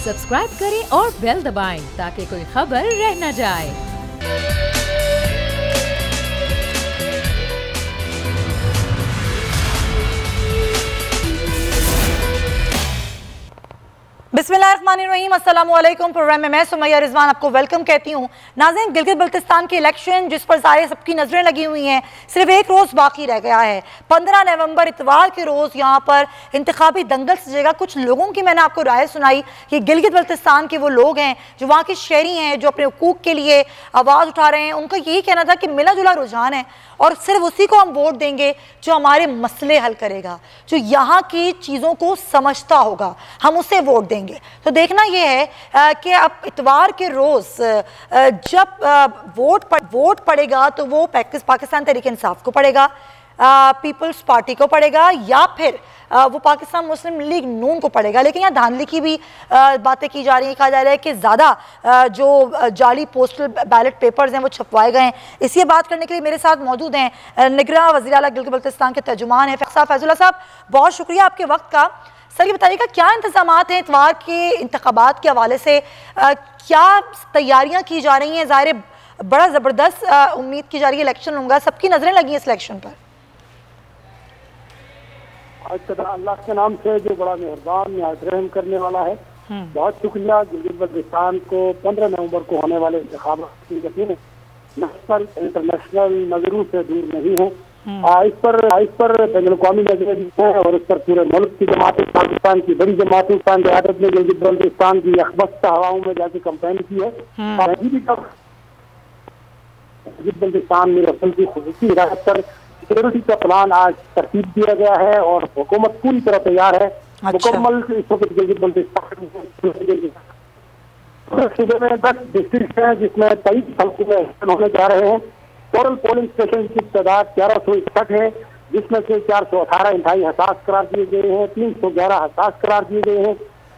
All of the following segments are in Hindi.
सब्सक्राइब करें और बेल दबाएं ताकि कोई खबर रह न जाए। बिस्मिल्लाहिर्रहमानिर्रहीम, अस्सलाम वालेकुम। प्रोग्राम में मैं सुमैया रिजवान आपको वेलकम कहती हूँ। नाज़रीन, गिलगित बल्तिस्तान के इलेक्शन जिस पर सारे सबकी नज़रें लगी हुई हैं, सिर्फ एक रोज़ बाकी रह गया है। 15 नवंबर इतवार के रोज़ यहाँ पर इंतखाबी दंगल सजेगा। कुछ लोगों की मैंने आपको राय सुनाई कि गिलगित बल्तिस्तान के वो लोग हैं जो वहाँ के शहरी हैं, जो अपने हुकूक के लिए आवाज़ उठा रहे हैं। उनका यही कहना था कि मिला जुला रुझान है और सिर्फ उसी को हम वोट देंगे जो हमारे मसले हल करेगा, जो यहाँ की चीज़ों को समझता होगा, हम उसे वोट देंगे। तो देखना यह है कि अब इतवार के रोज़ जब वोट पड़ेगा तो वो पाकिस्तान तहरीक इंसाफ को पड़ेगा, पीपल्स पार्टी को पड़ेगा, या फिर वो पाकिस्तान मुस्लिम लीग नून को पड़ेगा। लेकिन यहाँ धांधली की भी बातें की जा रही हैं। कहा जा रहा है कि ज़्यादा जो जाली पोस्टल बैलेट पेपर्स हैं वो छपवाए गए हैं। इसी बात करने के लिए मेरे साथ मौजूद हैं निगरां वज़ीर आला गिलगित बल्तिस्तान के तर्जुमान हैं फैज़ुल्लाह साहब। बहुत शुक्रिया आपके वक्त का। सर, ये बताइएगा क्या इंतज़ामात हैं इतवार के इंतखाबात के हवाले से, क्या तैयारियाँ की जा रही हैं? ज़ाहिर बड़ा ज़बरदस्त उम्मीद की जा रही है इलेक्शन होगा, सबकी नज़रें लगी हैं इस इलेक्शन पर। अल्लाह के नाम से जो बड़ा मेहरबान निहायत रहम करने वाला है, बहुत शुक्रिया। गिलगित बल्तिस्तान को 15 नवंबर को होने वाले इंतखाबात की यकीन नेशनल इंटरनेशनल नजरों से दूर नहीं है। इस पर बैनुल-अक़वामी नजरें भी हैं और इस पर पूरे मुल्क की जमातें, पाकिस्तान की बड़ी जमातें क़यादत में गिलगित बल्तिस्तान की अखबस्ता हवाओं में जाके कैंपेन की है। गिलगित बल्तिस्तान में रसल की खुसूसी हिदायत पर सिक्योरिटी का प्लान आज तरतीब दिया गया है और हुकूमत पूरी तरह तैयार है। मुकम्मल इस वक्त गिलगित बल्तिस्तान सूबे में 10 डिस्ट्रिक्ट हैं जिसमें 23 हल्कों में इलेक्शन होने जा रहे हैं। टोटल पोलिंग स्टेशन की तादाद 1161 है, जिसमें से 418 इंतहाई हसास करार दिए गए हैं, 311 हसास करार दिए गए हैं,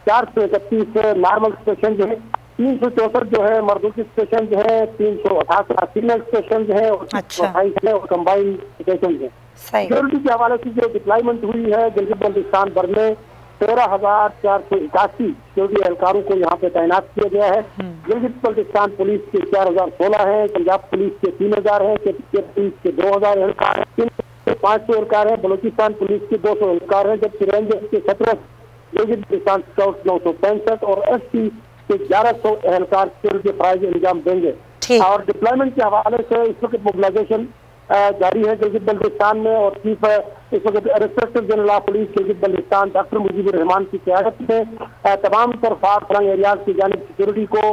431 नॉर्मल स्टेशन जो है, 364 जो है मर्दों के स्टेशन जो है, 388 फीमेल स्टेशन जो है और 28 है और कंबाइंड स्टेशन है। सिक्योरिटी के हवाले से जो डिप्लॉयमेंट हुई है गिलगित बल्तिस्तान भर में 13,481 सिक्योरिटी एहलकारों को यहाँ पे तैनात किया गया है। गिलगित बल्तिस्तान पुलिस के 4016 है, पंजाब पुलिस के 3000 है, पुलिस के 2000 एहलकार है, 500 एहलकार है, बलोचिस्तान पुलिस के 200 एहलकार है, जबकि रेंजर्स के 17, गिलगित बल्तिस्तान स्काउट 965 और एसपी के 1100 एहलकार सिक्योरिटी फराइज अंजाम देंगे। और डिप्लॉयमेंट के हवाले से इस वक्त मोबिलाइजेशन जारी है गिलगित बल्तिस्तान में और चीफ इस वक्त inspector general of police Gilgit Baltistan doctor Mujibur Rahman की क़यादत में तमाम तरफात फलंग एरियाज की जानिब सिक्योरिटी को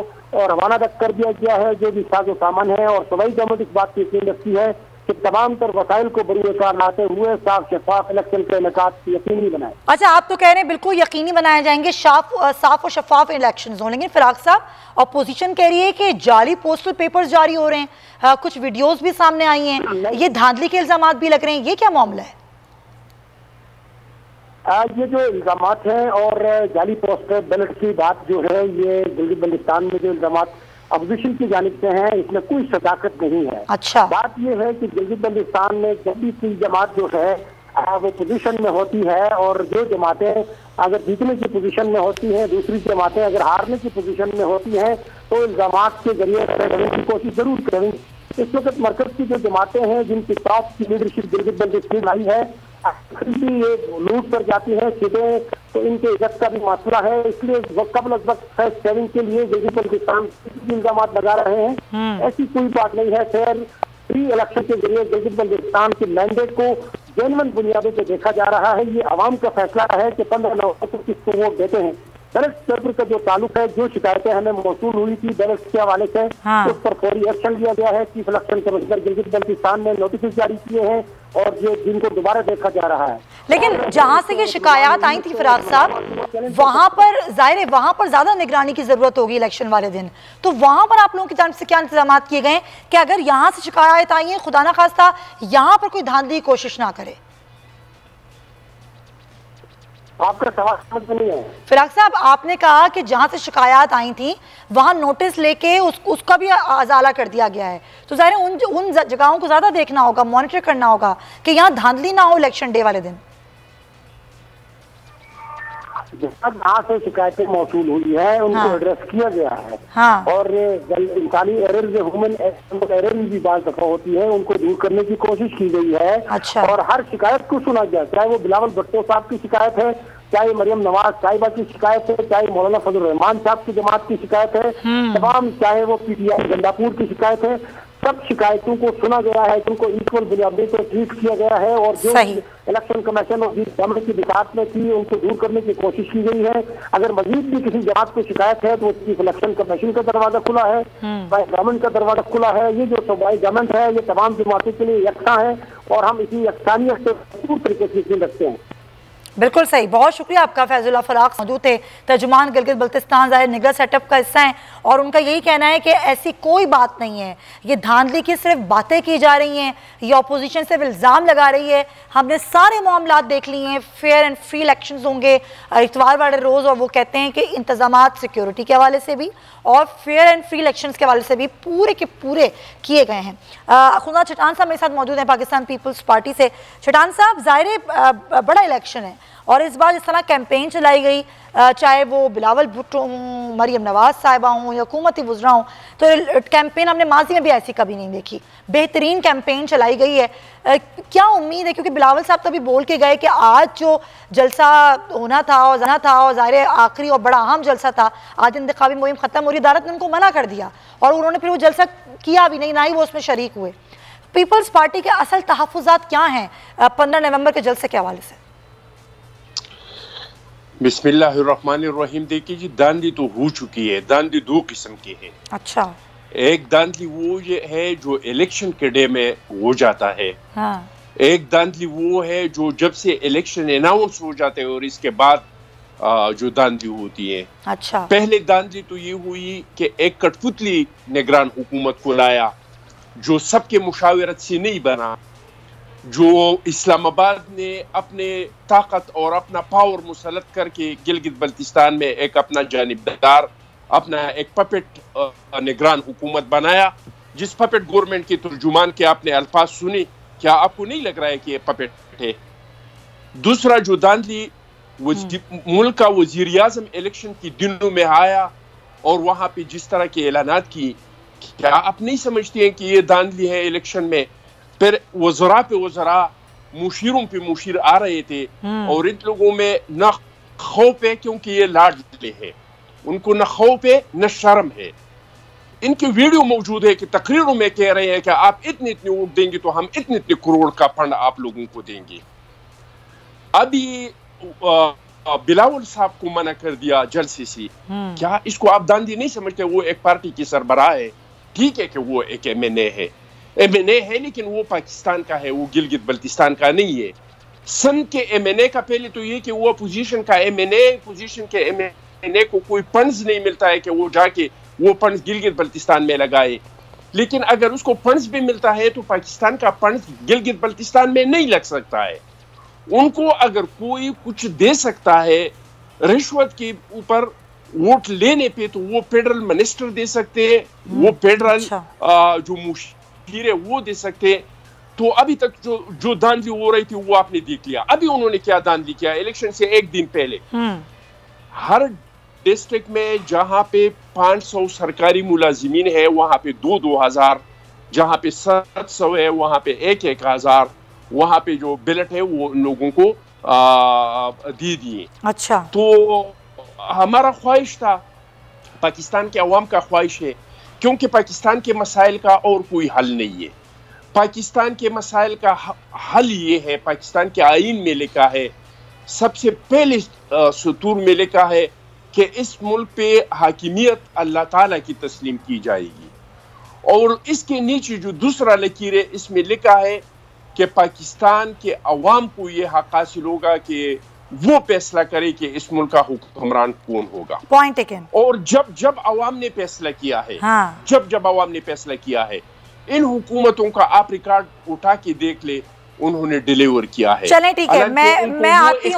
रवाना कर दिया गया है। जो भी साजो सामान है और सूबाई गवर्नमेंट इस बात की यकीन रखती है कि तमाम तर वसाइल को बरूकार लाते हुए साफ शफाफ इलेक्शन के इनेकाद यकीनी बनाए। अच्छा, आप तो कह रहे हैं बिल्कुल यकीनी बनाए जाएंगे, साफ और शफाफ इलेक्शन हों, लेकिन फिराक साहब अपोजिशन कह रही है कि जाली पोस्टल पेपर्स जारी हो रहे हैं, कुछ वीडियोस भी सामने आई हैं, ये धांधली के इल्जाम भी लग रहे हैं, ये क्या मामला है? ये जो इल्जाम हैं और जाली पोस्टल बैलेट की बात जो है, ये गिलगित बल्तिस्तान में जो इल्जाम अपोजिशन की जानिब से हैं, इसमें कोई शताकत नहीं है। अच्छा, बात यह है कि गिलगित बल्तिस्तान में जब भी कोई जमात जो है वो पोजीशन में होती है और जो जमातें अगर जीतने की पोजीशन में होती हैं, दूसरी जमातें अगर हारने की पोजीशन में होती हैं, तो इल्जामात के जरिए करने की कोशिश जरूर करेंगे। इस वक्त मरकज की जो जमातें हैं जिनकी टॉप की लीडरशिप गिलगित बल्तिस्तान आई है, ये लूट पर जाती है सीधे, तो इनके इज्जत का भी मसला है। इसलिए कबल फैक्ट शेयरिंग के लिए गिलगित बल्तिस्तान इल्जाम लगा रहे हैं। ऐसी कोई बात नहीं है। फेयर फ्री इलेक्शन के जरिए गिलगित बल्तिस्तान के मैंडेट को जेन्युइन बुनियादों पर देखा जा रहा है। ये आवाम का फैसला है कि 15 नवंबर को किसको वोट देते हैं। बैलेट पेपर का जो ताल्लुक है, जो शिकायतें हमें मौसूल हुई थी बैलेट के हवाले से, उस पर फौरी एक्शन लिया गया है। Chief election commissioner Gilgit Baltistan ने नोटिस जारी किए हैं और ये जिनको दोबारा देखा जा रहा है। लेकिन जहां से ये शिकायत आई थी फिराक साहब, वहां पर जाहिर है वहां पर ज्यादा निगरानी की जरूरत होगी इलेक्शन वाले दिन, तो वहां पर आप लोगों की तरफ से क्या इंतजाम किए गए कि अगर यहाँ से शिकायत आई है, खुदा ना खास्ता यहाँ पर कोई धांधली की कोशिश ना करे? आपका सवाल समझ में नहीं है फिराक साहब। आपने कहा कि जहां से शिकायत आई थी वहां नोटिस लेके उसका भी अजाला कर दिया गया है, तो ज़ाहिर उन जगहों को ज़्यादा देखना होगा, मॉनिटर करना होगा कि यहाँ धांधली ना हो इलेक्शन डे वाले दिन। जहाँ से शिकायतें मौसूल हुई है उनको एड्रेस किया गया है। और इंसानी एरर जो ह्यूमन एरर भी बात दफा होती है, उनको दूर करने की कोशिश की गई है। और हर शिकायत को सुना गया, चाहे वो बिलावल भुट्टो साहब की शिकायत है, चाहे मरियम नवाज साहिबा की शिकायत है, चाहे मौलाना फजल रहमान साहब की जमात की शिकायत है, तमाम चाहे वो PTI गंडापुर की शिकायत है, सब शिकायतों को सुना गया है, उनको इक्वल बुनियादी पर ट्रीट किया गया है। और जो इलेक्शन कमीशन और गवर्नमेंट की बिकात में थी उनको दूर करने की कोशिश की गई है। अगर मजीद भी किसी जमात को शिकायत है तो चीफ इलेक्शन कमीशन का दरवाजा खुला है, गवर्नमेंट का दरवाजा खुला है। ये जो सूबाई गवर्नमेंट है ये तमाम जमातों के लिए यकसा है और हम इसी यकसानियत से पूरी तरीके से यकीन रखते हैं। बिल्कुल सही, बहुत शुक्रिया आपका। फैजुल्लाह फराक मौजूद थे, तर्जुमान गिलगित बल्तिस्तान ज़ाहिर निगरान सेटअप का हिस्सा हैं और उनका यही कहना है कि ऐसी कोई बात नहीं है, ये धांधली की सिर्फ बातें की जा रही हैं, ये अपोजिशन सिर्फ इल्ज़ाम लगा रही है। हमने सारे मामलात देख लिए हैं, फेयर एंड फ्री इलेक्शंस होंगे इतवार वाले रोज़, और वो कहते हैं कि इंतजामात सिक्योरिटी के हवाले से भी और फेयर एंड फ्री इलेक्शंस के हवाले से भी पूरे के पूरे किए गए हैं। खुदा चटान साहब मेरे साथ मौजूद हैं पाकिस्तान पीपल्स पार्टी से। चटान साहब, ज़ाहिर बड़ा इलेक्शन है और इस बार जिस तरह कैंपेन चलाई गई, चाहे वो बिलावल भुट्टो हों, मरियम नवाज साहिबा हों या हुकूमती वज़रा हों, तो कैंपेन हमने माजी में भी ऐसी कभी नहीं देखी, बेहतरीन कैंपेन चलाई गई है। क्या उम्मीद है, क्योंकि बिलावल साहब तो अभी बोल के गए कि आज जो जलसा होना था और ज़ाहिर आखिरी और बड़ा अहम जलसा था, आज इंतखाबी मुहिम ख़त्म हो रही, अदालत ने उनको मना कर दिया और उन्होंने फिर वो जलसा किया भी नहीं, ना ही वो उसमें शरीक हुए। पीपल्स पार्टी के असल तहफ़्फ़ुज़ात क्या हैं 15 नवंबर के जलसे के हवाले से? बिस्मिल्लाहिर्रहमानिर्रहीम। देखिए जी, दांधी तो हो चुकी है। दांधी दो किस्म की है। अच्छा। एक दांधी वो ये है जो इलेक्शन के डे में हो जाता है। एक दांधी वो है जो जब से इलेक्शन अनाउंस हो जाते हैं और इसके बाद जो दांधी होती है। अच्छा। पहले दांधी तो ये हुई कि एक कठपुतली निगरान हुकूमत को लाया जो सबके मुशावरत से नहीं बना, जो इस्लामाबाद ने अपने ताकत और अपना पावर मुसलत करके गिलगित बल्तिस्तान में एक अपना जानिबदार, अपना एक पपेट निगरान हुकूमत बनाया, जिस पपेट गवर्नमेंट के तर्जुमान के आपने अल्फाज सुने, क्या आपको नहीं लग रहा है कि ये पपेट है? दूसरा जो दांधी मुल्क का वजीर आज़म इलेक्शन के दिनों में आया और वहां पे जिस तरह के ऐलानात की, क्या आप नहीं समझते हैं कि ये दांधली है इलेक्शन में? फिर वज़रा पे वज़रा, मुशीरों पे मुशीर आ रहे थे और इन लोगों में न खौफ है क्योंकि ये लाडले है, उनको न खौफ है न शर्म है। इनकी वीडियो मौजूद है कि तकरीरों में कह रहे हैं कि आप इतने इतने वोट देंगे तो हम इतने इतने करोड़ का फंड आप लोगों को देंगे। अभी बिलावल साहब को मना कर दिया जलसे से, क्या इसको आप दांधी नहीं समझते? वो एक पार्टी की सरबराह है, ठीक है कि वो एक MNA है लेकिन वो पाकिस्तान का है, वो गिलगित बल्तिस्तान का नहीं है। सन के MNA का पहले तो ये कि वो पोजीशन का पोजीशन के MNA को कोई फंड्स नहीं मिलता है कि वो जाके वो फंड्स गिलगित बल्तिस्तान में लगाए। लेकिन अगर उसको फंड्स भी मिलता है तो पाकिस्तान का फंड्स गिलगित बल्तिस्तान में नहीं लग सकता है। उनको अगर कोई कुछ दे सकता है रिश्वत के ऊपर वोट लेने पे तो वो फेडरल मिनिस्टर दे सकते हैं, वो फेडरल जो मुशीर है वो दे सकते हैं। तो अभी तक जो धांधली हो रही थी वो आपने देख लिया। अभी उन्होंने क्या धांधली किया? इलेक्शन से एक दिन पहले हर डिस्ट्रिक्ट में जहां पे 500 सरकारी मुलाजिमीन है वहां पे 2,000, जहां पे 700 है वहां पे 1,000, वहां पे जो बिलेट है वो लोगों को दे दिए। अच्छा। तो हमारा ख्वाहिश था, पाकिस्तान के अवाम का ख्वाहिश है, क्योंकि पाकिस्तान के मसाइल का और कोई हल नहीं है। पाकिस्तान के मसाइल का हल ये है, पाकिस्तान के आईन में लिखा है, सबसे पहले सतूर में लिखा है कि इस मुल्क पे हाकिमियत अल्लाह ताला की तस्लीम की जाएगी। और इसके नीचे जो दूसरा लकीर है इसमें लिखा है कि पाकिस्तान के अवाम को ये हक हासिल होगा कि वो फैसला करे कि इस मुल्क का हुक्मरान कौन होगा। Point taken. और जब अवाम ने फैसला किया है, जब अवाम ने फैसला किया है, इन हुकूमतों का आप रिकॉर्ड उठा के देख ले, उन्होंने डिलीवर किया है। चलें ठीक है, मैं आती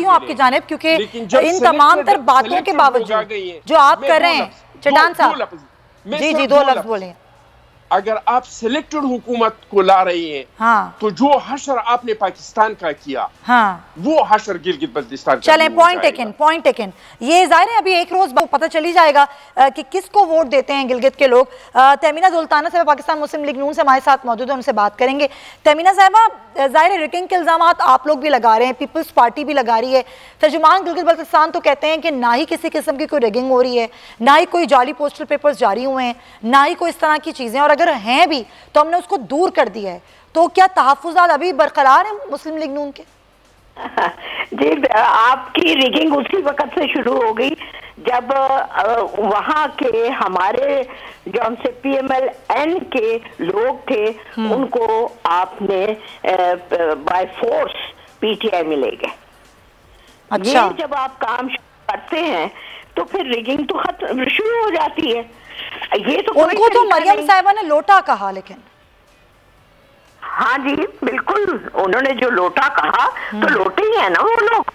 हूँ आपकी जानिब, क्योंकि इन तमाम तर बातों के बावजूद जो आप कर रहे हैं चटान साहब, जी 2 लफ्ज बोलें। अगर आप सिलेक्टेड हुकूमत को ला रही हैं, हाँ, तो जो हशर आपने पाकिस्तान का किया, हाँ, वो हशर गिलगित बल्तिस्तान। चलें, पॉइंट टेकन, पॉइंट टेकन। ये जाहिर है अभी एक रोज पता चली जाएगा कि किसको वोट देते हैं गिलगित के लोग। तमीना सुल्ताना साहब पाकिस्तान मुस्लिम लीग नून से हमारे साथ मौजूद है, उनसे बात करेंगे। तमीना साहबा, जाहिर है रिगिंग के इल्जाम आप लोग भी लगा रहे हैं, पीपल्स पार्टी भी लगा रही है, तर्जुमान गिलगित बल्तिस्तान तो कहते हैं कि ना ही किसी किस्म की कोई रिगिंग हो रही है, ना ही कोई जाली पोस्टल पेपर्स जारी हुए हैं, ना ही कोई इस तरह की चीजें, और अगर हैं भी तो हमने उसको दूर कर दिया है। तो क्या तहफ़्फ़ुज़ात अभी बरकरार हैं मुस्लिम लीग नून के? जी, आपकी रिगिंग उसी वक्त से शुरू हो गई जब वहाँ के हमारे जो से PMLN के लोग थे उनको आपने बाय फोर्स PTI में ले गए। अच्छा। ये जब आप काम करते हैं तो फिर रिगिंग तो खत्म शुरू हो जाती है। ये तो उनको तो मरियम साहिबा ने लोटा कहा, लेकिन हाँ जी बिल्कुल, उन्होंने जो लोटा कहा तो लोटे ही है ना वो लोग,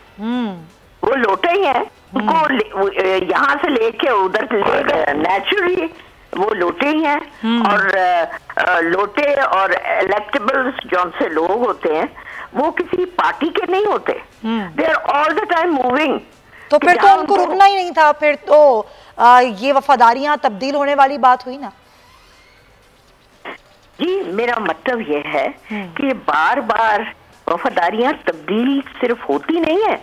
वो लोटे ही है। उनको यहाँ से लेके उधर ले गए, नेचुरली वो लोटे ही हैं। और लोटे और इलेक्टेबल्स जो से लोग होते हैं वो किसी पार्टी के नहीं होते, they are all the time moving. तो फिर तो उनको रुकना ही नहीं था, फिर तो ये वफादारियां तब्दील होने वाली बात हुई ना। जी, मेरा मतलब ये है कि बार बार वफादारियां तब्दील सिर्फ होती नहीं है,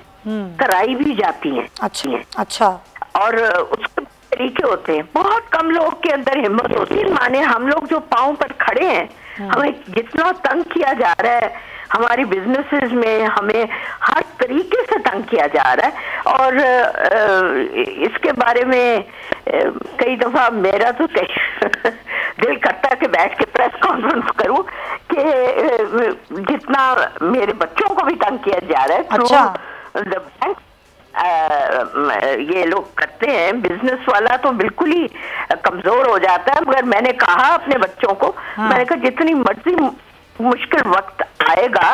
कराई भी जाती हैं। अच्छा। और उसके तरीके होते हैं, बहुत कम लोग के अंदर हिम्मत होती है। माने हम लोग जो पांव पर खड़े हैं, हमें जितना तंग किया जा रहा है, हमारी बिजनेसेस में हमें हर तरीके से तंग किया जा रहा है। और इसके बारे में कई दफा मेरा तो दिल करता है कि बैठ के प्रेस कॉन्फ्रेंस करूं कि जितना मेरे बच्चों को भी तंग किया जा रहा है। अच्छा। द बैंक ये लोग करते हैं, बिजनेस वाला तो बिल्कुल ही कमजोर हो जाता है। मगर मैंने कहा अपने बच्चों को, मैंने कहा जितनी मर्जी मुश्किल वक्त आएगा,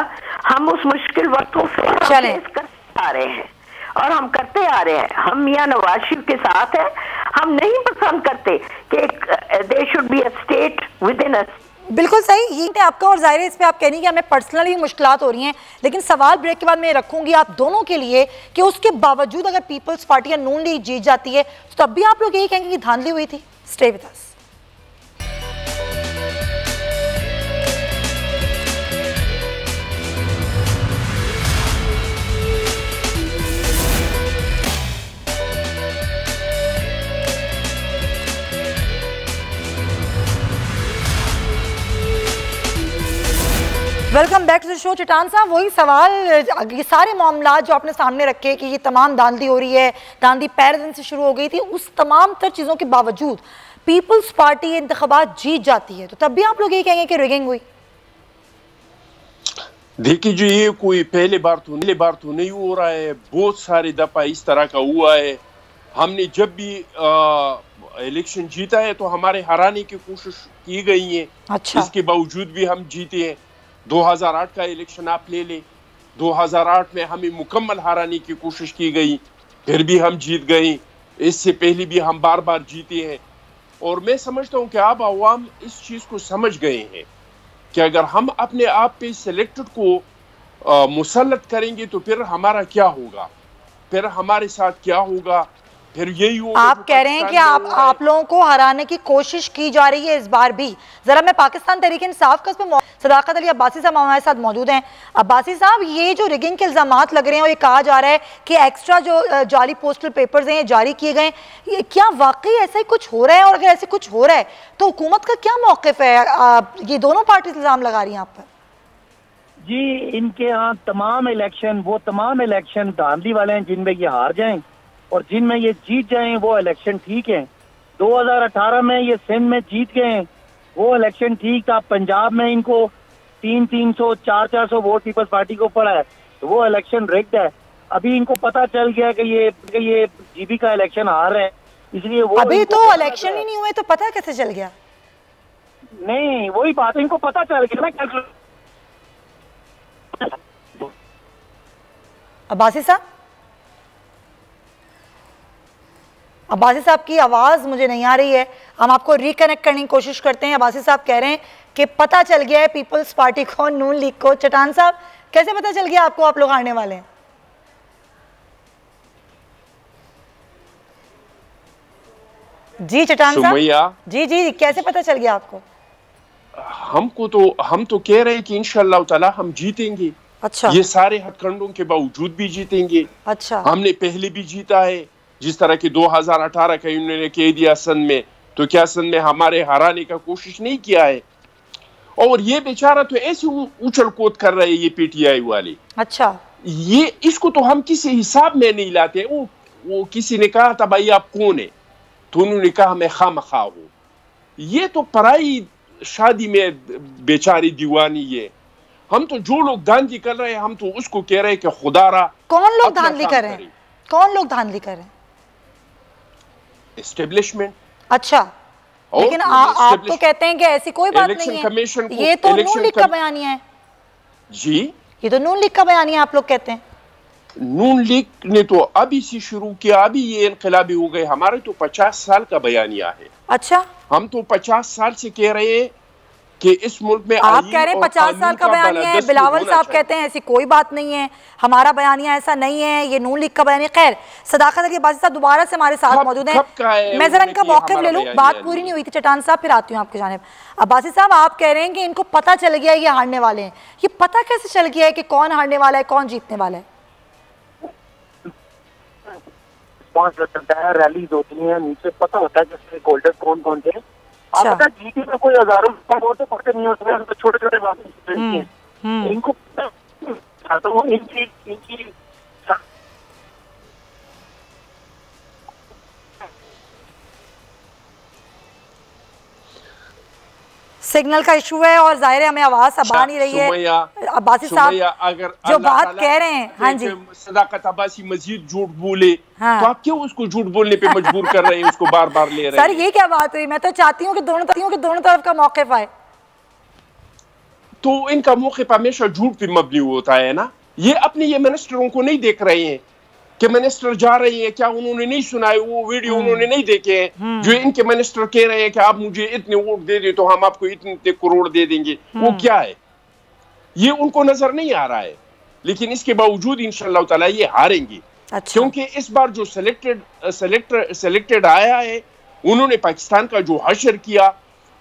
हम उस मुश्किल वक्त को फेस करते आ रहे हैं और हम करते आ रहे हैं। हम मियां नवाज शरीफ के साथ हैं। हम नहीं पसंद करते कि there should be a state within us. बिल्कुल सही, ये आपका, और जाहिर है इस पे आप कहेंगे कि हमें पर्सनली मुश्किलात हो रही हैं, लेकिन सवाल ब्रेक के बाद मैं रखूंगी आप दोनों के लिए कि उसके बावजूद अगर पीपल्स पार्टी या नून लीग जीत जाती है तो तब भी आप लोग यही कहेंगे कि धांधली हुई थी। Stay with us. Welcome back to the show. Chattan साहब, वही सवाल, ये सारे मामला जो आपने सामने रखे कि ये तमाम धांधली हो रही है, धांधली पहले दिन से शुरू हो गई थी, उस तमाम तर चीज़ों के बावजूद पीपल्स पार्टी इंतखाबात जीत जाती है, तो तब भी आप लोग यही कहेंगे कि रिगिंग हुई? देखिए जी, ये कोई पहले बार तो नहीं हो रहा है, बहुत सारे दफा इस तरह का हुआ है। हमने जब भी इलेक्शन जीता है तो हमारे हराने की कोशिश की गई है। अच्छा। इसके बावजूद भी हम जीते हैं। 2008 का इलेक्शन आप ले लें, 2008 में हमें मुकम्मल हराने की कोशिश की गई, फिर भी हम जीत गए। इससे पहले भी हम बार बार जीते हैं। और मैं समझता हूं कि अब अवाम इस चीज को समझ गए हैं कि अगर हम अपने आप पे सिलेक्टेड को मुसल्लत करेंगे तो फिर हमारा क्या होगा, फिर हमारे साथ क्या होगा, फिर यही होगा। आप कह रहे हैं कि आप लोगों को हराने की कोशिश की जा रही है इस बार भी। जरा मैं पाकिस्तान तहरीक इंसाफ का सदाकत अली अब्बासी साहब हमारे साथ मौजूद हैं। अब्बासी साहब, ये जो रिगिंग के इल्जामात लग रहे हैं और ये कहा जा रहा है कि एक्स्ट्रा जो जाली पोस्टल पेपर्स हैं ये जारी किए गए, ये क्या वाकई ऐसा ही कुछ हो रहा है? और अगर ऐसे कुछ हो रहा है तो हुकूमत का क्या मौक़िफ़ है? ये दोनों पार्टी इल्जाम लगा रही हैं आप पर। जी, इनके यहाँ तमाम इलेक्शन धांधली वाले हैं, जिनमें ये हार जाएं और जिनमें ये जीत जाएं वो इलेक्शन ठीक है। 2018 में ये सिंध में जीत गए हैं, वो इलेक्शन ठीक था। पंजाब में इनको 300 400 वोट पीपल्स पार्टी को पड़ा है, तो वो इलेक्शन रिग्ड है। अभी इनको पता चल गया कि ये जीबी का इलेक्शन हार रहे हैं, इसलिए वो अभी तो इलेक्शन ही नहीं हुए तो पता कैसे चल गया? नहीं, वही बात है, इनको पता चल गया ना। अब्बासी साहब, अब्बासी साहब की आवाज़ मुझे नहीं आ रही है, हम आपको रिकनेक्ट करने की कोशिश करते हैं। अब्बासी साहब कह रहे हैं कि पता चल गया है पीपल्स पार्टी को, नून लीग को। चट्टान साहब कैसे पता चल गया आपको आप लोग हारने वाले हैं? जी चट्टान साहब, जी जी कैसे पता चल गया आपको? हम तो कह रहे हैं कि इंशाअल्लाह ताला हम जीतेंगे। अच्छा, ये सारे हथकंडों के बावजूद भी जीतेंगे। अच्छा, हमने पहले भी जीता है, जिस तरह की 2018 का इन्होंने कह दिया सन में, तो क्या सन में हमारे हराने का कोशिश नहीं किया है? और ये बेचारा तो ऐसे उछल कूद कर रहे हैं ये पीटीआई वाले। अच्छा, ये इसको तो हम किसी हिसाब में नहीं लाते। वो किसी ने कहा था भाई आप कौन है, तो उन्होंने कहा मैं खामखा हूं। ये तो पराई शादी में बेचारी दीवानी है। हम तो जो लोग धांधली कर रहे हैं हम तो उसको कह रहे हैं कि खुदारा। कौन लोग धांधली कर रहे हैं? कौन लोग धांधली कर रहे हैं? एस्टेब्लिशमेंट। अच्छा, लेकिन आप तो कहते हैं कि ऐसी कोई बात नहीं है, ये तो नून लीग का बयानिया है। जी, ये तो नून लीग का बयानिया आप लोग कहते हैं। नून लीग ने तो अभी से शुरू किया, अभी ये इनकलाबी हो गए। हमारे तो 50 साल का बयानिया है। अच्छा, हम तो 50 साल से कह रहे हैं कि इस मुल्क में आप कह रहे हैं 50 साल का बयानिया है, बिलावल साहब कहते हैं ऐसी कोई बात नहीं है, हमारा बयानिया ऐसा नहीं है, ये नून लीग का बयानिया। खैर, सदाकत अली अब्बासी साहब दोबारा से हमारे साथ मौजूद हैं। मैं जरा इनका मौक़िफ़ ले लूं, बात पूरी नहीं हुई थी चट्टान साहब, फिर आती हूँ आपकी जानिब। अब्बासी साहब आप कह रहे हैं कि इनको पता चल गया ये हारने वाले हैं, ये पता कैसे चल गया है कि कौन हारने वाला है कौन जीतने वाला है? रैलीज होती हैं, नीचे पता होता है कि स्टेक होल्डर कौन कौन थे। आप पता जीटी में कोई हजारों वोट तो पड़ते नहीं होते हैं, छोटे छोटे बात इनको तो इनकी सिग्नल का इशू है और जाहिर है हमें आवाज अब आ नहीं रही है। अब्बासी साहब अगर जो बात कह रहे हैं, हाँ जी, सदाकत अब्बासी मजीद झूठ बोले, हाँ, तो आप क्यों उसको झूठ बोलने पे मजबूर कर रहे हैं, उसको बार बार ले रहे हैं? सर ये क्या बात हुई? मैं तो चाहती हूँ कि दोनों तरफ का मौक़िफ़ आए। तो इनका मौक़िफ़ हमेशा झूठ पे मबनी होता है ना। ये अपने ये मिनिस्टरों को नहीं देख रहे हैं कि मिनिस्टर जा रही है, क्या उन्होंने नहीं सुना है? वो वीडियो उन्होंने नहीं देखे हैं जो इनके मिनिस्टर कह रहे हैं कि आप मुझे इतने वोट दे दे तो हम आपको इतने करोड़ दे देंगे। वो क्या है? ये उनको नजर नहीं आ रहा है, लेकिन इसके बावजूद इंशाअल्लाह ताला ये हारेंगे। अच्छा। क्योंकि इस बार जो सिलेक्टेड आया है, उन्होंने पाकिस्तान का जो हशर किया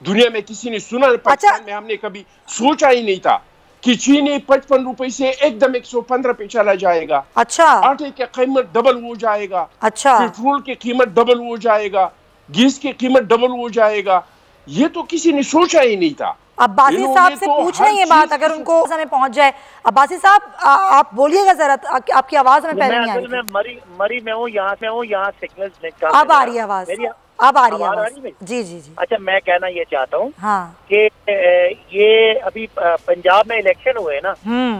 दुनिया में किसी ने सुना। पाकिस्तान में हमने कभी सोचा ही नहीं था कि चीनी 55 रुपए से एकदम 115 पे चला जाएगा। अच्छा, आटे की कीमत डबल हो जाएगा। अच्छा, पेट्रोल की कीमत डबल हो जाएगा, गैस की कीमत डबल हो जाएगा। ये तो किसी ने सोचा ही नहीं था। अब्बासी साहब से पूछ रही है बात, अगर उनको हमें पहुंच जाए। अब्बासी साहब आप बोलिएगा जरा, आपकी आवाज हमें पहले नहीं आ रही। मरी में हूँ, यहाँ से हूँ, यहाँ सिग्नल अब आ रही है आवाज, अब आ रही है। जी जी जी। अच्छा, मैं कहना ये चाहता हूँ हाँ, कि ये अभी पंजाब में इलेक्शन हुए ना,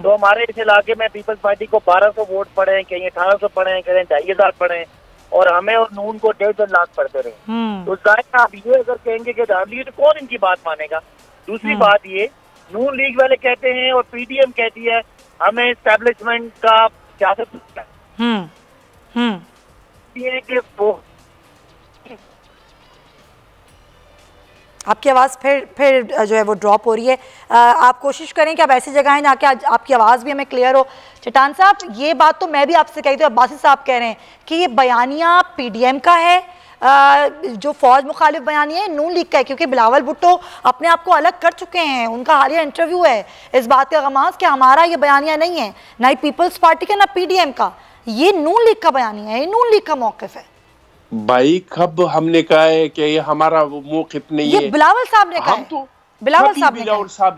तो हमारे इस इलाके में पीपल्स पार्टी को 1200 वोट पड़े, कहीं 1800 पड़े, कहीं 2500 पड़े, और हमें और नून को 1.5 लाख पड़ते रहे। तो जाहिर आप ये अगर कहेंगे कि डालिए तो कौन इनकी बात मानेगा? दूसरी बात ये, नून लीग वाले कहते हैं और पीडीएम कहती है हमें एस्टैब्लिशमेंट का सियासत कि वो। आपकी आवाज़ फिर जो है वो ड्रॉप हो रही है। आप कोशिश करें कि आप ऐसी जगह जहाँ कि आपकी आवाज़ भी हमें क्लियर हो। चट्टान साहब ये बात तो मैं भी आपसे कही थी, अब्बासी साहब कह रहे हैं कि ये बयानिया पीडीएम का है, जो फौज मुखालिफ बयानिया है नून लीग का है, क्योंकि बिलावल भुट्टो अपने आप को अलग कर चुके हैं। उनका हालिया इंटरव्यू है इस बात का गमाज कि हमारा ये बयानिया नहीं है, ना ही पीपल्स पार्टी का ना पीडीएम का, ये नून लीग का बयानिया है, ये नून लीग का मौक़िफ़ है। भाई कब हमने कहा है कि ये हमारा मौक़िफ़ नहीं है? ये बिलावल साहब ने कहा है। तो बिलावल साहब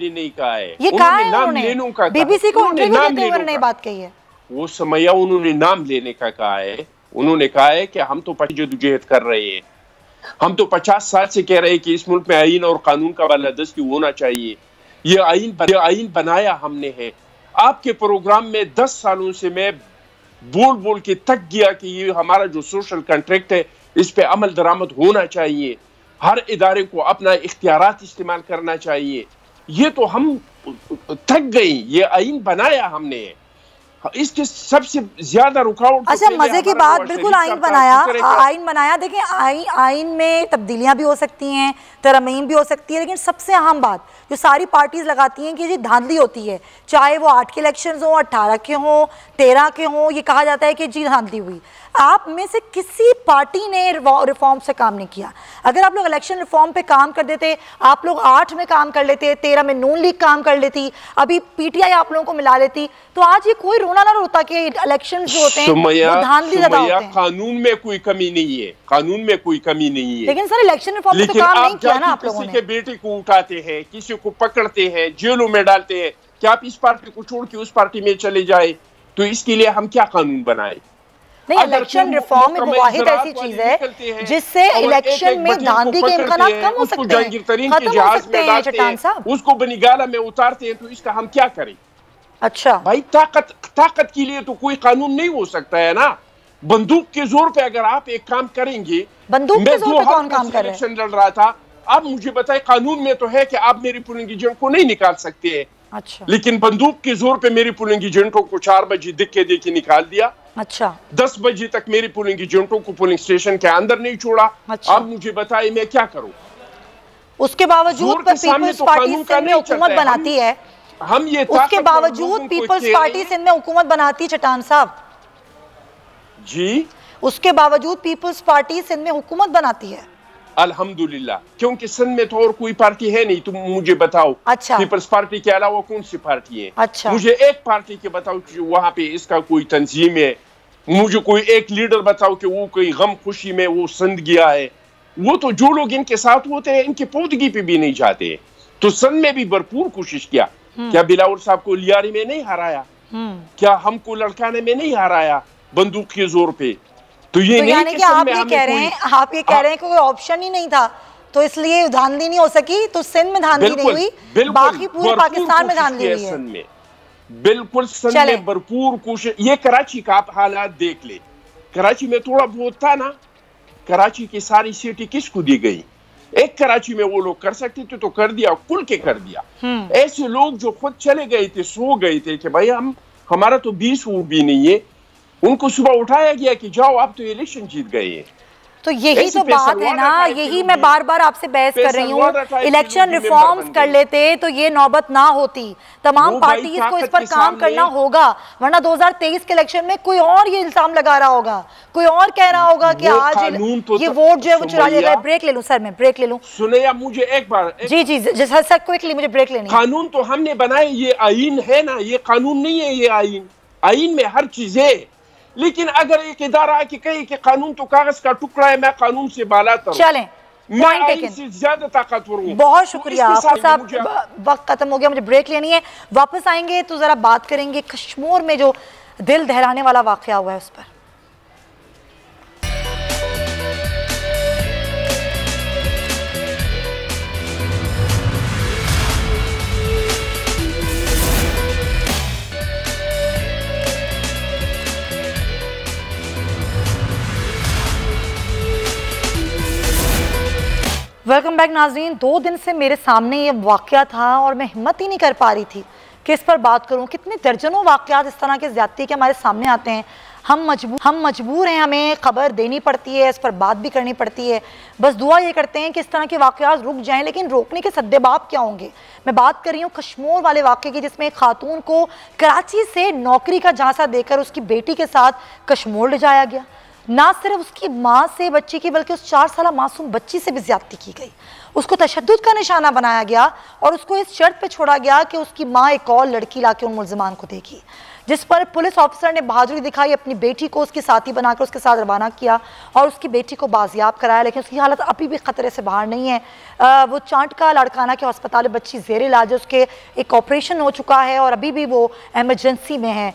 ने नहीं कहा है, ये कहा है उन्होंने, बीबीसी को इंटरव्यू देते हुए उन्होंने बात कही है। वो समया उन्होंने नाम लेने का कहा है। उन्होंने कहा है कि हम तो जदोजहद कर रहे हैं, हम तो 50 साल से कह रहे हैं कि इस मुल्क में आईन और कानून का बालादस्ती होना चाहिए। ये आईन बनाया हमने है। आपके प्रोग्राम में 10 सालों से मैं बोल के थक गया कि ये हमारा जो सोशल कॉन्ट्रैक्ट है इस पे अमल दरामद होना चाहिए, हर इदारे को अपना इख्तियारात इस्तेमाल करना चाहिए। ये तो हम थक गए, ये आईन बनाया हमने, इसके सबसे ज्यादा रुकावट। अच्छा, मजे की बात, बिल्कुल आइन बनाया। देखिए आइन में तब्दीलियां भी हो सकती हैं, तरमीम भी हो सकती है, लेकिन सबसे अहम बात जो सारी पार्टीज लगाती हैं कि जी धांधली होती है, चाहे वो 8 के इलेक्शन हो, 18 के हों, 13 के हों, ये कहा जाता है कि जी धांधली हुई। आप में से किसी पार्टी ने रिफॉर्म से काम नहीं किया। अगर आप लोग इलेक्शन रिफॉर्म पे काम कर देते, आप लोग 8 में काम कर लेते, 13 में नून लीग काम कर लेती, अभी पीटीआई आप लोगों को मिला लेती, तो आज ये कोई रोना ना रोता कि इलेक्शन जो होते हैं वो धांधली ज्यादा होते हैं। कानून में कोई कमी नहीं है, कानून में कोई कमी नहीं है, लेकिन सर इलेक्शन रिफॉर्म पे तो काम नहीं किया ना आप लोगों ने। किसी के बेटे को उठाते हैं, किसी को पकड़ते हैं, जेलों में डालते हैं, क्या आप इस पार्टी को छोड़ के उस पार्टी में चले जाए? तो इसके लिए हम क्या कानून बनाए? नहीं, इलेक्शन रिफॉर्म एक वाहिद ऐसी चीज है जिससे इलेक्शन में धांधली के इम्कानात कम हो सकते हैं, खत्म हो सकते हैं। चट्टान साहब, उसको बनिगाला में उतारते हैं, तो इसका हम क्या करें? अच्छा भाई, ताकत के लिए तो कोई कानून नहीं हो सकता है ना। बंदूक के जोर पे अगर आप एक काम करेंगे, बंदूक के जोर पे कौन काम कर रहा है? इलेक्शन लड़ रहा था, आप मुझे बताएं, कानून में तो है कि आप मेरी पोलिंग एजेंट को नहीं निकाल सकते हैं। अच्छा, लेकिन बंदूक के जोर पे मेरी पोलिंग एजेंटों को 4 बजे दिक्के दे के निकाल दिया। अच्छा, 10 बजे तक मेरी पोलिंग एजेंटों को पोलिंग स्टेशन के अंदर नहीं छोड़ा। अच्छा, आप मुझे बताइए मैं क्या करूं? उसके बावजूद पीपल्स पार्टी सिंध में हुकूमत बनाती है, हम ये उसके बावजूद पीपल्स पार्टी सिंध में हुकूमत बनाती है। चट्टान साहब जी, उसके बावजूद पीपल्स पार्टी सिंध में हुकूमत बनाती है अल्हम्दुलिल्लाह, क्योंकि सिंध में तो और कोई पार्टी है नहीं। तुम मुझे बताओ, अच्छा, पीपल्स पार्टी के अलावा कौन सी पार्टी है? अच्छा, मुझे एक पार्टी के बताओ कि वहां पे इसका कोई तंजीम है। मुझे कोई एक लीडर बताओ कि वो कोई गम खुशी में वो सिंध गया है। वो तो जो लोग इनके साथ होते हैं, इनकी पौधगी पे भी नहीं जाते। तो सिंध में भी भरपूर कोशिश किया। क्या बिलावल साहब को लियारी में नहीं हराया? क्या हमको लड़काने में नहीं हराया बंदूक के जोर पे? तो ये नहीं यानी कि आप ये कह रहे हैं कोई ऑप्शन ही नहीं था, तो इसलिए धांधली नहीं हो सकी। तो सिंध में धांधली नहीं हुई, बाकी पूरे पाकिस्तान में धांधली हुई है। सिंध में बिल्कुल, सिंध में भरपूर कोशिश। ये कराची का आप हालात देख ले, कराची में थोड़ा बहुत था ना। कराची की सारी सीटें किसको दी गई? एक कराची में वो लोग कर सकते थे तो कर दिया, खुल के कर दिया। ऐसे लोग जो खुद चले गए थे, सो गए थे कि भाई हमारा तो 20 वोट भी नहीं है, उनको सुबह उठाया गया कि जाओ आप तो इलेक्शन जीत गए हैं। तो यही तो बात है ना, यही मैं बार बार आपसे बहस कर रही हूँ। इलेक्शन रिफॉर्म्स कर लेते तो ये नौबत ना होती। तमाम पार्टीज को इस पर काम करना होगा, वरना 2023 के इलेक्शन में कोई और ये इल्जाम लगा रहा होगा, कोई और कह रहा होगा कि आज ये वोट जो है वो चुरा लिया गया। ब्रेक ले लूं सर, मैं ब्रेक ले लूं। सुनिए मुझे एक बार, जी सर क्विकली, मुझे ब्रेक लेनी है। कानून तो हमने बनाए, ये आईन है ना, ये कानून नहीं है। ये आईन में हर चीज है, लेकिन अगर एक इदारा आके कहे कि कानून तो कागज का टुकड़ा है, मैं कानून से बालातर, चलें, मैं आईन से ज्यादा ताकतवर हूं। बहुत शुक्रिया आपका साहब, वक्त खत्म हो गया, मुझे ब्रेक लेनी है। वापस आएंगे तो जरा बात करेंगे कश्मीर में जो दिल दहलाने वाला वाकया हुआ है उस पर। वेलकम बैक नाजरीन। 2 दिन से मेरे सामने ये वाकया था और मैं हिम्मत ही नहीं कर पा रही थी कि इस पर बात करूं। कितने दर्जनों वाकयात इस तरह के ज़्यादती के हमारे सामने आते हैं, हम मजबूर हैं, हमें खबर देनी पड़ती है, इस पर बात भी करनी पड़ती है। बस दुआ ये करते हैं कि इस तरह के वाकयात रुक जाएं, लेकिन रोकने के सद्देबाब क्या होंगे? मैं बात कर रही हूँ कश्मीर वाले वाकये की, जिसमें एक खातून को कराची से नौकरी का झांसा देकर उसकी बेटी के साथ कश्मीर ले जाया गया। ना सिर्फ उसकी माँ से बच्ची की, बल्कि उस 4 साल मासूम बच्ची से भी ज्यादती की गई। उसको तशद्दुद का निशाना बनाया गया और उसको इस शर्त पे छोड़ा गया कि उसकी माँ एक और लड़की लाके उन मुल्जिमान को देगी, जिस पर पुलिस ऑफिसर ने बहादुरी दिखाई, अपनी बेटी को उसकी साथी बनाकर उसके साथ रवाना किया और उसकी बेटी को बाजियाब कराया। लेकिन उसकी हालत अभी भी खतरे से बाहर नहीं है। वो चांटका लाड़काना के अस्पताल में बच्ची ज़ेर इलाज है, उसके एक ऑपरेशन हो चुका है और अभी भी वो इमरजेंसी में है।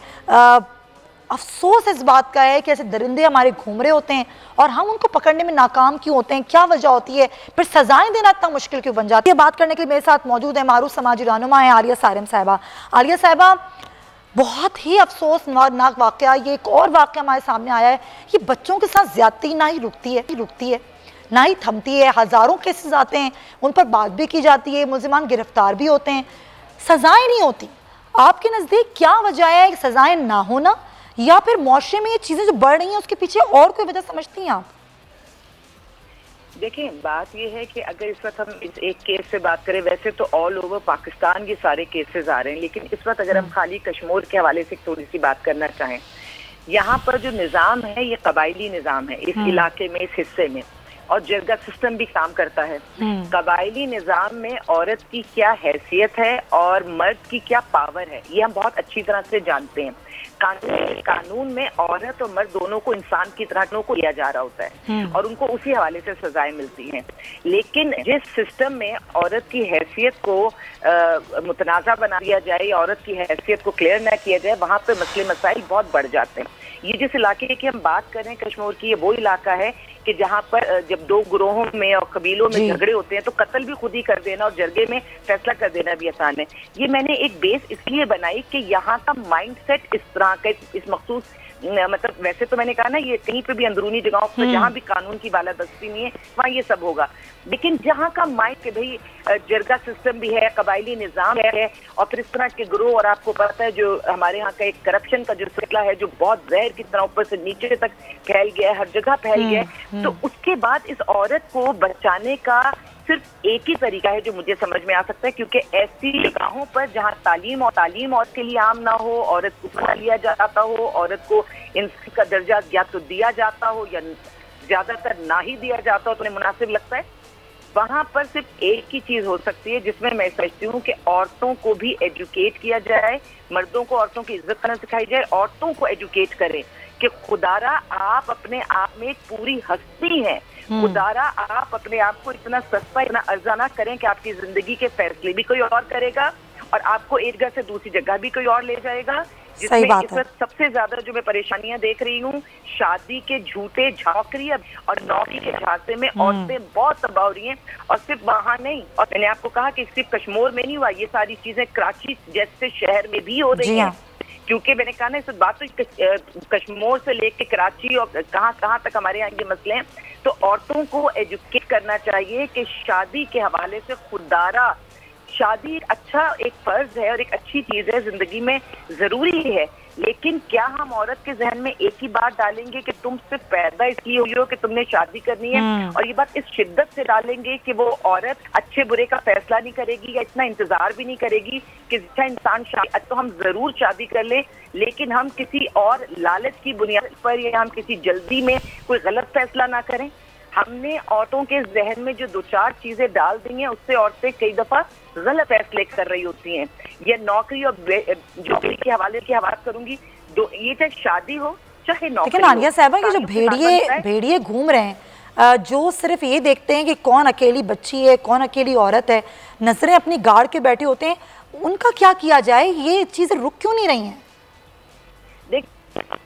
अफसोस इस बात का है कि ऐसे दरिंदे हमारे घूम रहे होते हैं और हम उनको पकड़ने में नाकाम क्यों होते हैं, क्या वजह होती है, फिर सजाएं देना इतना मुश्किल क्यों बन जाती है। बात करने के लिए मेरे साथ मौजूद है मारूफ समाजी रहनुमा है आलिया सारिम साहिबा। आलिया साहिबा, बहुत ही अफसोसनाक वाकया, ये एक और वाकया हमारे सामने आया है। ये बच्चों के साथ ज्यादती ना ही रुकती है ना ही थमती है। हज़ारों केसेस आते हैं, उन पर बात भी की जाती है, मुल्जिमान गिरफ्तार भी होते हैं, सजाएं नहीं होती। आपके नज़दीक क्या वजह है सजाएं ना होना, या फिर मुआशरे में ये चीज़ें जो बढ़ रही हैं उसके पीछे और कोई वजह समझती हैं आप? देखिए, बात ये है कि अगर इस वक्त हम इस एक केस से बात करें, वैसे तो ऑल ओवर पाकिस्तान ये सारे केसेस आ रहे हैं, लेकिन इस वक्त अगर हम खाली कश्मीर के हवाले से थोड़ी सी बात करना चाहें, यहाँ पर जो निज़ाम है ये कबायली निज़ाम है इस इलाके में, इस हिस्से में, और जरगा सिस्टम भी काम करता है। कबायली निज़ाम में औरत की क्या हैसियत है और मर्द की क्या पावर है, ये हम बहुत अच्छी तरह से जानते हैं। कानून में औरत और मर्द दोनों को इंसान की तरह को लिया जा रहा होता है और उनको उसी हवाले से सजाएं मिलती हैं। लेकिन जिस सिस्टम में औरत की हैसियत को मुतनाज़ा बना दिया जाए, औरत की हैसियत को क्लियर ना किया जाए, वहाँ पे मसले मसाइल बहुत बढ़ जाते हैं। ये जिस इलाके की हम बात कर रहे हैं कश्मीर की, ये वो इलाका है कि जहाँ पर जब दो गुरोहों में और कबीलों में झगड़े होते हैं तो कत्ल भी खुद ही कर देना और जरगे में फैसला कर देना भी आसान है। ये मैंने एक बेस इसलिए बनाई कि यहाँ का माइंडसेट इस तरह का, इस मखसूस, मतलब वैसे तो मैंने कहा ना ये कहीं पे भी अंदरूनी जगहों पर जहाँ भी कानून की बालादस्ती नहीं है वहाँ ये सब होगा, लेकिन जहाँ का माइंड के भाई जरगा सिस्टम भी है, कबायली निज़ाम है और फिर इस तरह के ग्रोह, और आपको पता है जो हमारे यहाँ का एक करप्शन का जो सिलसिला है जो बहुत जहर की तरह ऊपर से नीचे तक फैल गया है, हर जगह फैल गया है। तो उसके बाद इस औरत को बचाने का सिर्फ एक ही तरीका है जो मुझे समझ में आ सकता है, क्योंकि ऐसी जगहों पर जहाँ तालीम औरत के लिए आम ना हो, औरत को उठा लिया जाता हो, औरत को इंसान का दर्जा या तो दिया जाता हो या ज्यादातर ना ही दिया जाता हो, तो उन्हें मुनासिब लगता है, वहाँ पर सिर्फ एक ही चीज हो सकती है जिसमें मैं समझती हूँ कि औरतों को भी एजुकेट किया जाए, मर्दों को औरतों की इज्जत करना सिखाई जाए, औरतों को एजुकेट करें कि खुदारा आप अपने आप में एक पूरी हस्ती हैं, खुदारा आप अपने आप को इतना सस्ता, इतना अर्जा ना करें कि आपकी जिंदगी के फैसले भी कोई और करेगा और आपको एक जगह से दूसरी जगह भी कोई और ले जाएगा। जिसमें इस वक्त सबसे ज्यादा जो मैं परेशानियां देख रही हूँ, शादी के झूठे झांकरी और नौकरी के झांसे में औरतें बहुत तबाह हो रही हैं, और सिर्फ वहां नहीं, और मैंने आपको कहा कि सिर्फ कश्मीर में नहीं हुआ, ये सारी चीजें कराची जैसे शहर में भी हो रही हैं, क्योंकि मैंने कहा ना इस बात तो कश्मीर से लेके कराची और कहाँ तक हमारे यहाँ ये मसले हैं। तो औरतों को एजुकेट करना चाहिए कि शादी के हवाले से खुदारा, शादी एक फर्ज है और एक अच्छी चीज है, जिंदगी में जरूरी है, लेकिन क्या हम औरत के जहन में एक ही बात डालेंगे कि तुम सिर्फ पैदा इसलिए हुई हो कि तुमने शादी करनी है, और ये बात इस शिद्दत से डालेंगे कि वो औरत अच्छे बुरे का फैसला नहीं करेगी या इतना इंतजार भी नहीं करेगी कि अच्छा इंसान तो हम जरूर शादी कर ले, लेकिन हम किसी और लालच की बुनियाद पर या हम किसी जल्दी में कोई गलत फैसला ना करें। हमने औरतों के जहन में जो दो चार चीजें डाल दी हैं उससे औरतें कई दफा गलत फैसले कर रही होती हैं। ये नौकरी और जो के हवाले की बात करूंगी, ये चाहे शादी हो चाहे नौकरी। लेकिन आलिया साहबा ये जो भेड़िए घूम रहे हैं जो सिर्फ ये देखते हैं कि कौन अकेली बच्ची है, कौन अकेली औरत है, नजरें अपनी गाड़ के बैठे होते हैं, उनका क्या किया जाए? ये चीजें रुक क्यों नहीं रही हैं? देख,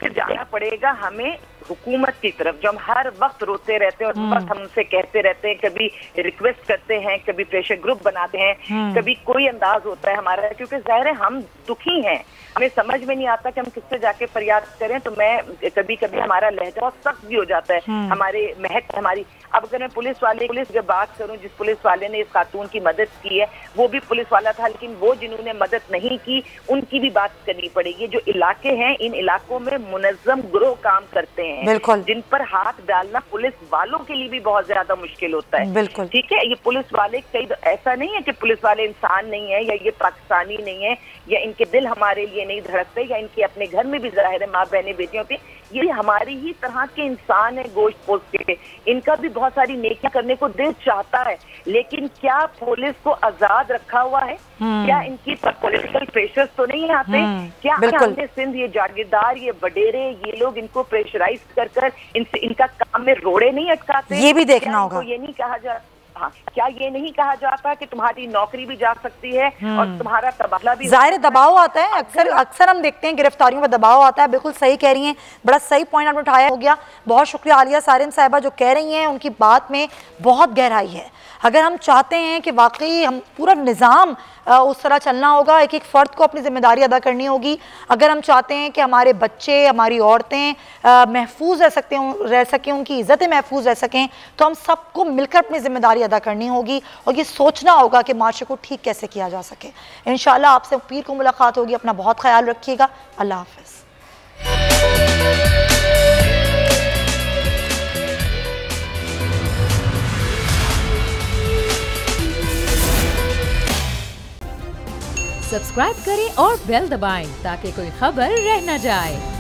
जाना पड़ेगा हमें हुकूमत की तरफ, जो हम हर वक्त रोते रहते हैं और हर वक्त हम उनसे कहते रहते हैं, कभी रिक्वेस्ट करते हैं, कभी प्रेशर ग्रुप बनाते हैं, कभी कोई अंदाज होता है हमारा, क्योंकि जाहिर है हम दुखी हैं, हमें समझ में नहीं आता कि हम किससे जाके फरियाद करें। तो मैं कभी कभी हमारा लहजा बहुत सख्त भी हो जाता है, हमारे महक हमारी। अब अगर मैं पुलिस की बात करूं, जिस पुलिस वाले ने इस खातून की मदद की है वो भी पुलिस वाला था, लेकिन वो जिन्होंने मदद नहीं की उनकी भी बात करनी पड़ेगी। जो इलाके हैं, इन इलाकों में मुनज़्ज़म गिरोह काम करते हैं जिन पर हाथ डालना पुलिस वालों के लिए भी बहुत ज्यादा मुश्किल होता है। ठीक है, ये पुलिस वाले कई ऐसा नहीं है कि पुलिस वाले इंसान नहीं है या ये पाकिस्तानी नहीं है या इनके दिल हमारे लिए नहीं धड़कते या इनके अपने घर में भी जाहिर है माँ बहने बेटियां होती, ये हमारी ही तरह के इंसान है, गोश्त पोस्ट के, इनका भी बहुत सारी नेकियां करने को दिल चाहता है, लेकिन क्या पुलिस को आजाद रखा हुआ है? क्या इनकी पॉलिटिकल प्रेशर्स तो नहीं आते? क्या हमने सिंध ये जागीरदार, ये वडेरे, ये लोग इनको प्रेशराइज कर इनसे इनका काम में रोड़े नहीं अटकाते? ये भी देखना होगा। ये नहीं कहा जाता, हाँ, क्या ये नहीं कहा जाता कि तुम्हारी नौकरी भी जा सकती है और तुम्हारा तबादला भी? जाहिर दबाव आता है, अक्सर हम देखते हैं गिरफ्तारियों में दबाव आता है। बिल्कुल सही कह रही हैं, बड़ा सही पॉइंट आपने उठाया, हो गया। बहुत शुक्रिया आलिया सारिन साहिबा, जो कह रही हैं उनकी बात में बहुत गहराई है। अगर हम चाहते हैं कि वाकई हम पूरा निज़ाम उस तरह चलना होगा, एक एक फ़र्द को अपनी जिम्मेदारी अदा करनी होगी। अगर हम चाहते हैं कि हमारे बच्चे, हमारी औरतें महफूज रह सकें, उनकी इज़्ज़तें महफूज रह सकें, तो हम सबको मिलकर अपनी जिम्मेदारी अदा करनी होगी और ये सोचना होगा कि माशरे को ठीक कैसे किया जा सके। इंशाल्लाह आपसे पीर को मुलाकात होगी। अपना बहुत ख्याल रखिएगा। अल्लाह हाफ़िज़। सब्सक्राइब करें और बेल दबाएं ताकि कोई खबर रह न जाए।